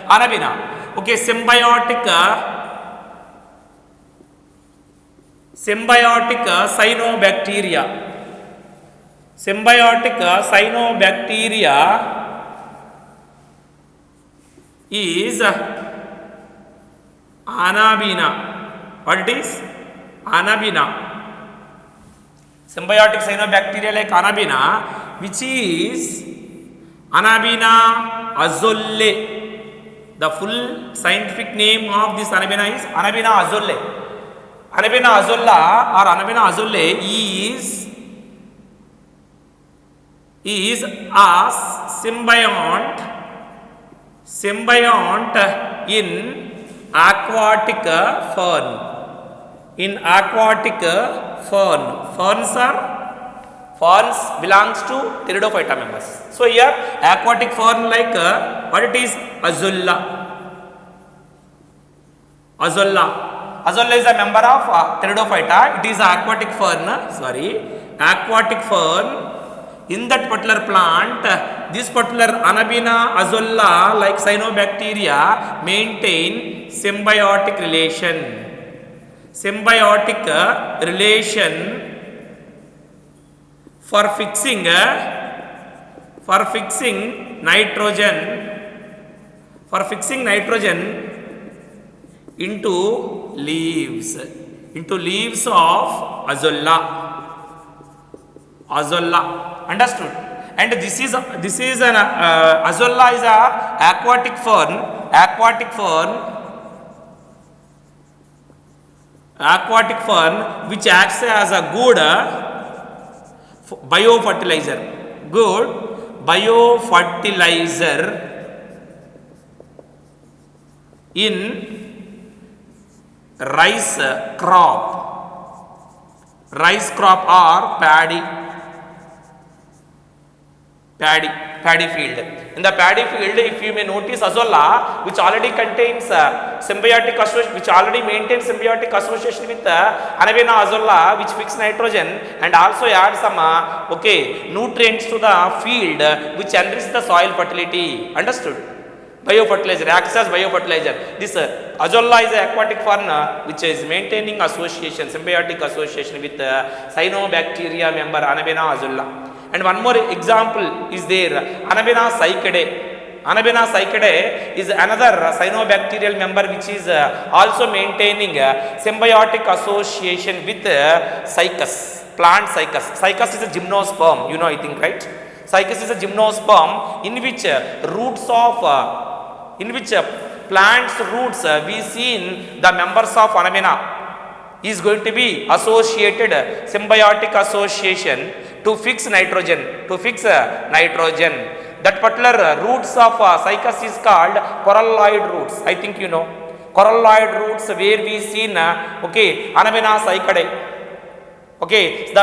Anabina, okay, symbiotic cyanobacteria, is Anabina. What it is? Anabina. Symbiotic cyanobacteria like Anabina, which is Anabina azolle. The full scientific name of this Anabina is Anabina azolle. Anabina azolla or Anabina azolle is a symbiont in aquatic fern. In aquatic fern. Ferns belongs to Pteridophyta members. So here aquatic fern like what it is? Azolla. Azolla is a member of Pteridophyta. It is aquatic fern. Aquatic fern. In that particular plant, this particular Anabina azolla like cyanobacteria maintain symbiotic relation for fixing nitrogen into leaves of azolla. Understood? And this is an azolla is a aquatic fern which acts as a good biofertilizer in rice crop or paddy field. In the paddy field, if you may notice, azolla, which already contains which already maintains symbiotic association with Anabina azolla, which fix nitrogen and also add some nutrients to the field, which enrich the soil fertility. Understood? Biofertilizer, acts as biofertilizer. This azolla is an aquatic fern which is maintaining symbiotic association with cyanobacteria member Anabina azolla. And one more example is there, Anabina cycadae is another cyanobacterial member which is also maintaining symbiotic association with plant cycas. Cycas is a gymnosperm, you know, I think, right? Cycas is a gymnosperm in which plants roots we seen the members of Anabina is going to be associated symbiotic association to fix nitrogen. That particular roots of cycas is called coralloid roots. I think you know coralloid roots where we seen Anabina cycadae.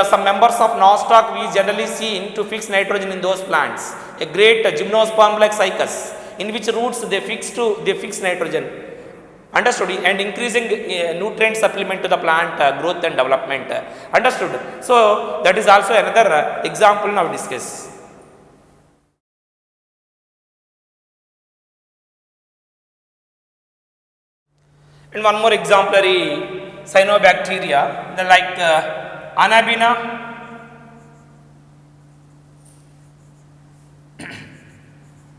Some members of nostoc we generally seen to fix nitrogen in those plants. A great gymnosperm like cycas, in which roots they fix nitrogen. Understood? And increasing nutrient supplement to the plant growth and development. Understood? So that is also another example now discuss. And one more exemplary cyanobacteria, like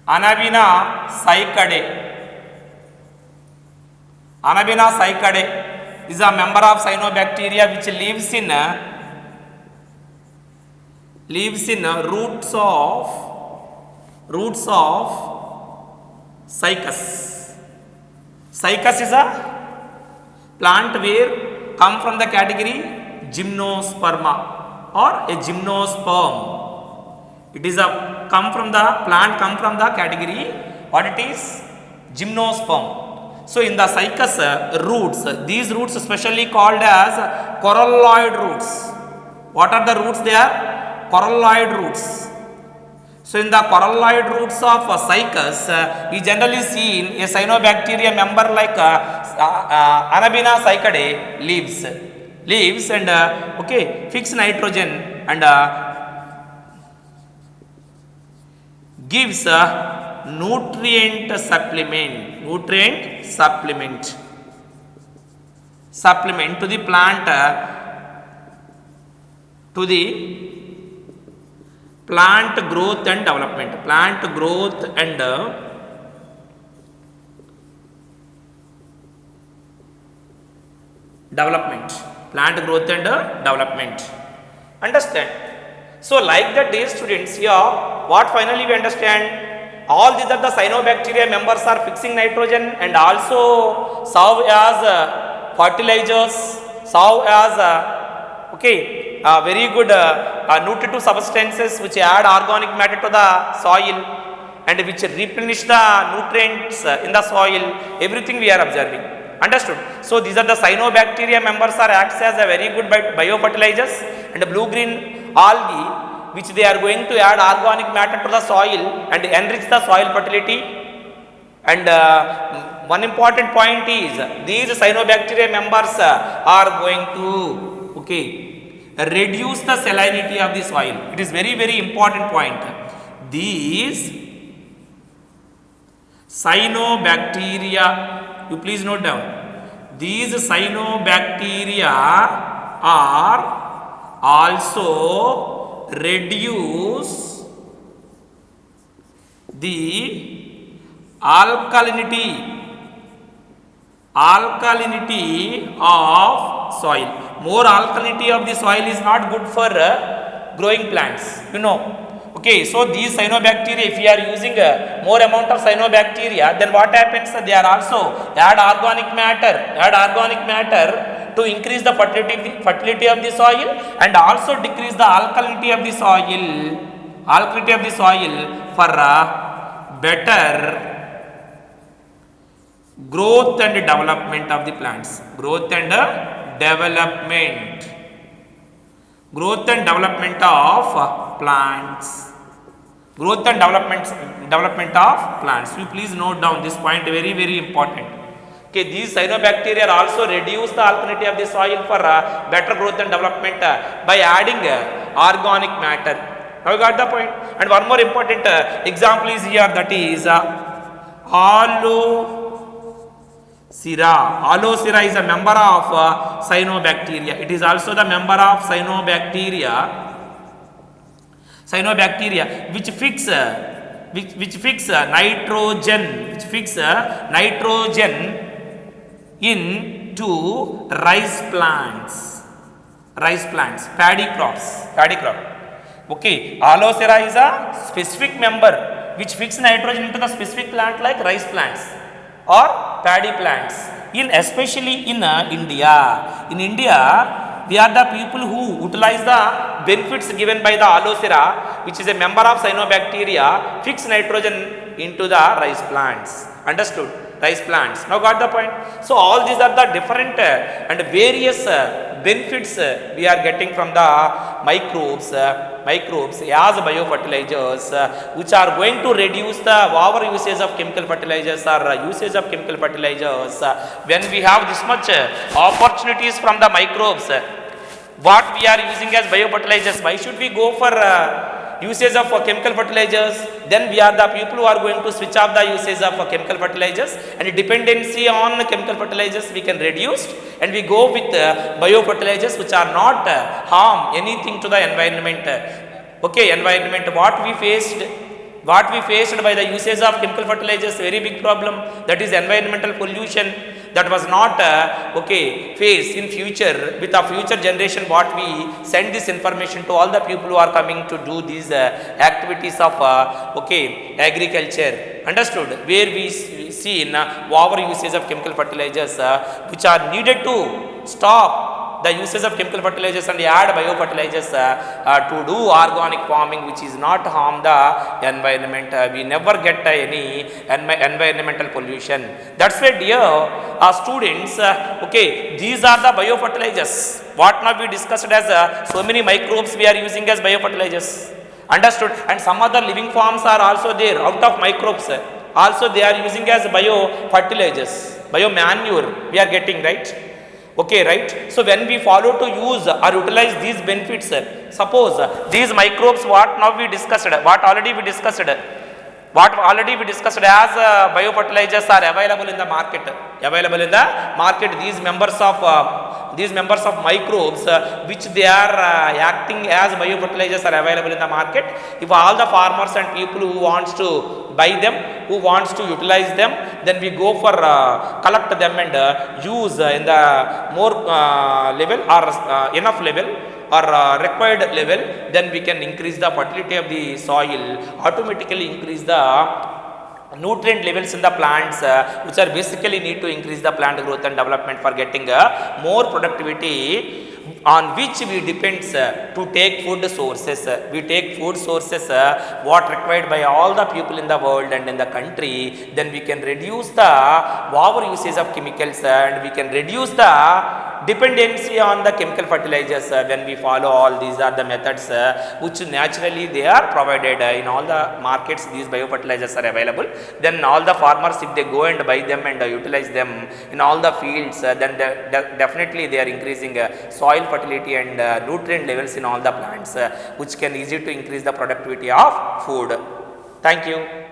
Anabina cycadae. Anabina cycadae is a member of cyanobacteria which lives in roots of cycas. Cycas is a plant where come from the category Gymnosperma or a gymnosperm. It is a come from the category, what it is? Gymnosperm. So in the cycas roots, these roots specially called as coralloid roots. What are the roots? They are coralloid roots. So in the coralloid roots of cycas, we generally see in a cyanobacteria member like Anabina cycadae lives. leaves and okay, fix nitrogen and gives a nutrient supplement to the plant growth and development, understand. So like that, dear students, here what finally we understand, all these are the cyanobacteria members are fixing nitrogen and also serve as fertilizers, serve as very good nutritive substances which add organic matter to the soil and which replenish the nutrients in the soil, everything we are observing. Understood? So these are the cyanobacteria members are acts as a very good biofertilizers, and blue-green algae which they are going to add organic matter to the soil and enrich the soil fertility. And one important point is these cyanobacteria members are going to reduce the salinity of the soil. It is very, very important point. These cyanobacteria, you please note down, these cyanobacteria are also reduce the alkalinity of soil. More alkalinity of the soil is not good for growing plants, you know. Okay, so these cyanobacteria, if we are using more amount of cyanobacteria, then what happens? They are also add organic matter to increase the fertility of the soil and also decrease the alkalinity of the soil for better growth and development of the plants. Growth and development of plants. You please note down this point, very, very important. Okay, these cyanobacteria also reduce the alkalinity of the soil for better growth and development by adding organic matter. Now you got the point. And one more important example is here, that is Alocera is a member of cyanobacteria. It is also the member of cyanobacteria which fix nitrogen into rice plants, paddy crop. Okay, Alocera is a specific member which fix nitrogen into the specific plant like rice plants or paddy plants, especially in India. In India, we are the people who utilize the benefits given by the Alocera, which is a member of cyanobacteria, fix nitrogen into the rice plants. Understood? Rice plants. Now got the point? So all these are the different and various benefits we are getting from the microbes as biofertilizers, which are going to reduce the over usage of chemical fertilizers or usage of chemical fertilizers. When we have this much opportunities from the microbes, what we are using as biofertilizers, why should we go for usage of chemical fertilizers? Then we are the people who are going to switch off the usage of chemical fertilizers, and dependency on chemical fertilizers we can reduce, and we go with biofertilizers which are not harm anything to the environment. Okay, environment, what we faced by the usage of chemical fertilizers, very big problem, that is environmental pollution, that was not faced in future. With our future generation, what we send this information to all the people who are coming to do these activities of agriculture. Understood? Where we see in over usage of chemical fertilizers, which are needed to stop the uses of chemical fertilizers and add biofertilizers to do organic farming, which is not harm the environment. We never get any environmental pollution. That's why, dear students, these are the biofertilizers. What now we discussed as so many microbes we are using as biofertilizers. Understood? And some other living forms are also there out of microbes. Also they are using as biofertilizers, biomanure we are getting, right? Okay, right? So when we follow to use or utilize these benefits, suppose these microbes what now we discussed, what already we discussed, as biofertilizers are available in the market, these members of microbes which they are acting as biofertilizers are available in the market. If all the farmers and people who wants to buy them, who wants to utilize them, then we go for collect them and use in the more level or enough level or required level, then we can increase the fertility of the soil, automatically increase the nutrient levels in the plants, which are basically need to increase the plant growth and development for getting more productivity, on which we depends to take food sources. We take food sources what required by all the people in the world and in the country, then we can reduce the over usage of chemicals and we can reduce the dependency on the chemical fertilizers when we follow all these are the methods which naturally they are provided in all the markets. These biofertilizers are available, then all the farmers, if they go and buy them and utilize them in all the fields, then definitely they are increasing soil fertility and nutrient levels in all the plants, which can easy to increase the productivity of food. Thank you.